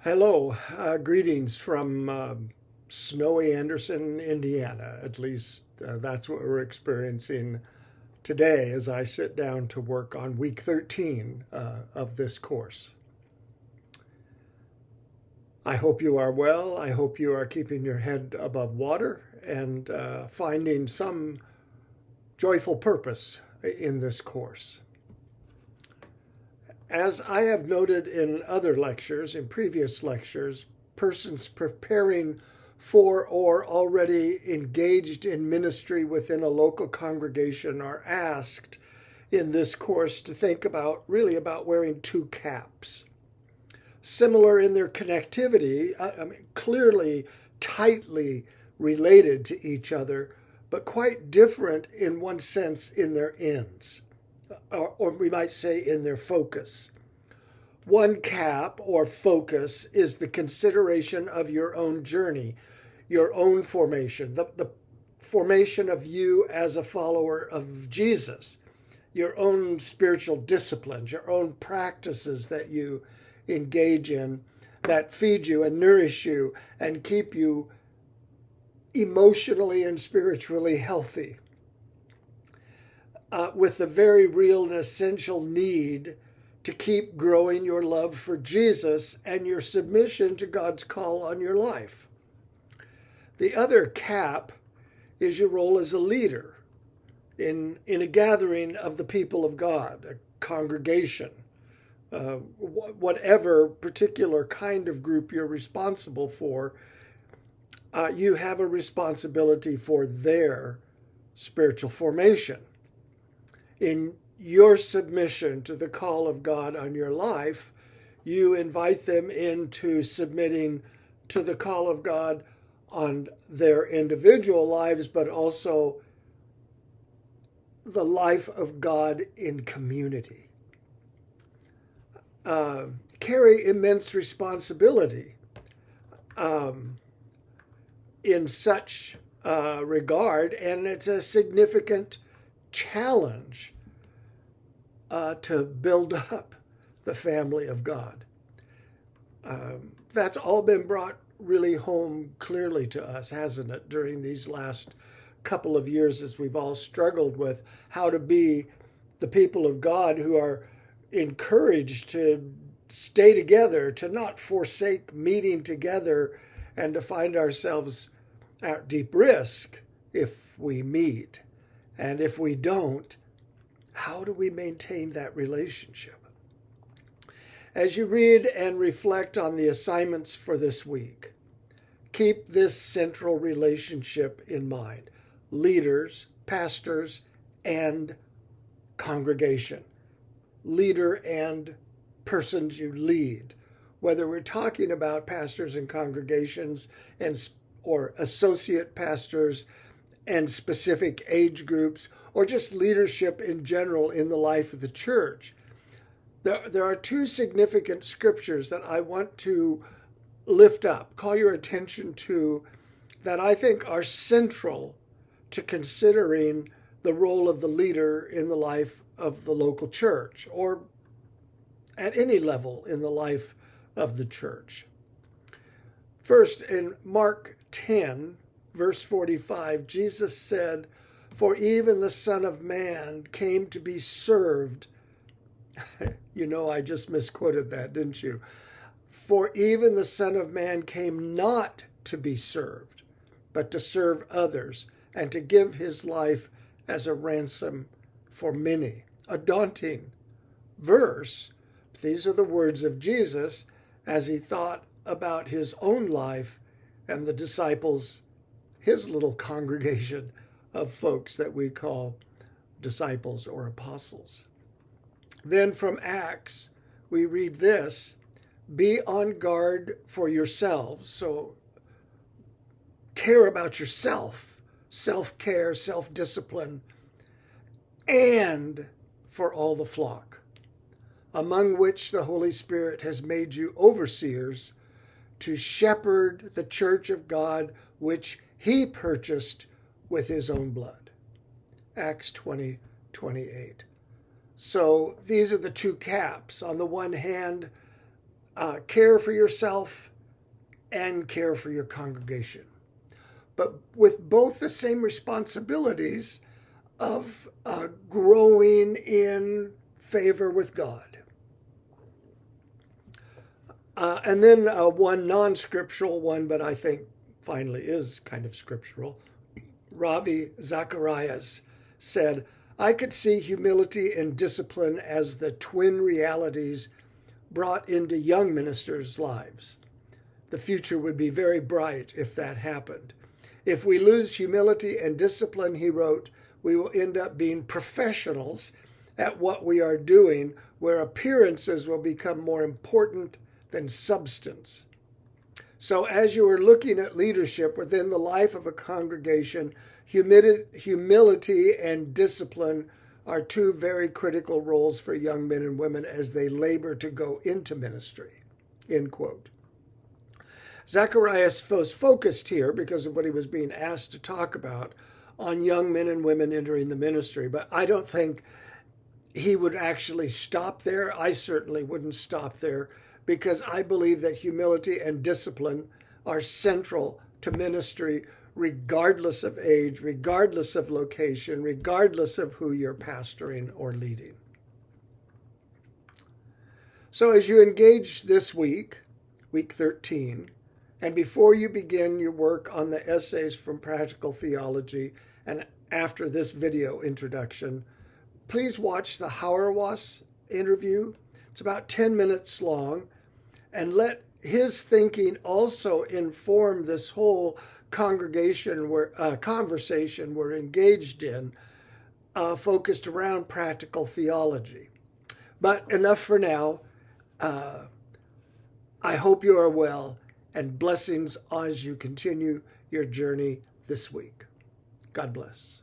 Hello, greetings from snowy Anderson, Indiana. At least that's what we're experiencing today as I sit down to work on week 13 of this course. I hope you are well. I hope you are keeping your head above water and finding some joyful purpose in this course. As I have noted in other lectures, in previous lectures, persons preparing for or already engaged in ministry within a local congregation are asked in this course to think about wearing two caps. Similar in their connectivity, clearly tightly related to each other, but quite different in one sense in their ends. Or we might say in their focus. One cap or focus is the consideration of your own journey, your own formation, the formation of you as a follower of Jesus, your own spiritual disciplines, your own practices that you engage in that feed you and nourish you and keep you emotionally and spiritually healthy. With the very real and essential need to keep growing your love for Jesus and your submission to God's call on your life. The other cap is your role as a leader in a gathering of the people of God, a congregation, whatever particular kind of group you're responsible for, you have a responsibility for their spiritual formation. In your submission to the call of God on your life, you invite them into submitting to the call of God on their individual lives, but also the life of God in community. Carry immense responsibility in such regard, and it's a significant challenge to build up the family of God. That's all been brought really home clearly to us, hasn't it, during these last couple of years as we've all struggled with how to be the people of God who are encouraged to stay together, to not forsake meeting together, and to find ourselves at deep risk if we meet. And if we don't, how do we maintain that relationship? As you read and reflect on the assignments for this week, keep this central relationship in mind. Leaders, pastors, and congregation. Leader and persons you lead. Whether we're talking about pastors and congregations or associate pastors and specific age groups, or just leadership in general in the life of the church. There are two significant scriptures that I want to lift up, call your attention to, that I think are central to considering the role of the leader in the life of the local church, or at any level in the life of the church. First, in Mark 10, verse 45, Jesus said, "For even the Son of Man came to be served." You know, I just misquoted that, didn't you? "For even the Son of Man came not to be served, but to serve others, and to give his life as a ransom for many." A daunting verse. These are the words of Jesus as he thought about his own life and the disciples, his little congregation of folks that we call disciples or apostles. Then from Acts, we read this: "Be on guard for yourselves." So care about yourself, self-care, self-discipline, and for all the flock, among which the Holy Spirit has made you overseers, to shepherd the church of God, which he purchased with his own blood. Acts 20:28. So these are the two caps. On the one hand, care for yourself and care for your congregation, but with both the same responsibilities of growing in favor with God. And then one non-scriptural one, but I think finally is kind of scriptural. Ravi Zacharias said, "I could see humility and discipline as the twin realities brought into young ministers' lives. The future would be very bright if that happened. If we lose humility and discipline," he wrote, "we will end up being professionals at what we are doing, where appearances will become more important than substance." So as you are looking at leadership within the life of a congregation, humility and discipline are two very critical roles for young men and women as they labor to go into ministry. End quote. Zacharias was focused here, because of what he was being asked to talk about, on young men and women entering the ministry. But I don't think he would actually stop there. I certainly wouldn't stop there, because I believe that humility and discipline are central to ministry, regardless of age, regardless of location, regardless of who you're pastoring or leading. So as you engage this week, week 13, and before you begin your work on the essays from Practical Theology, and after this video introduction, please watch the Hauerwas interview. It's about 10 minutes long, and let his thinking also inform this whole conversation we're engaged in, focused around practical theology. But enough for now. I hope you are well, and blessings as you continue your journey this week. God bless.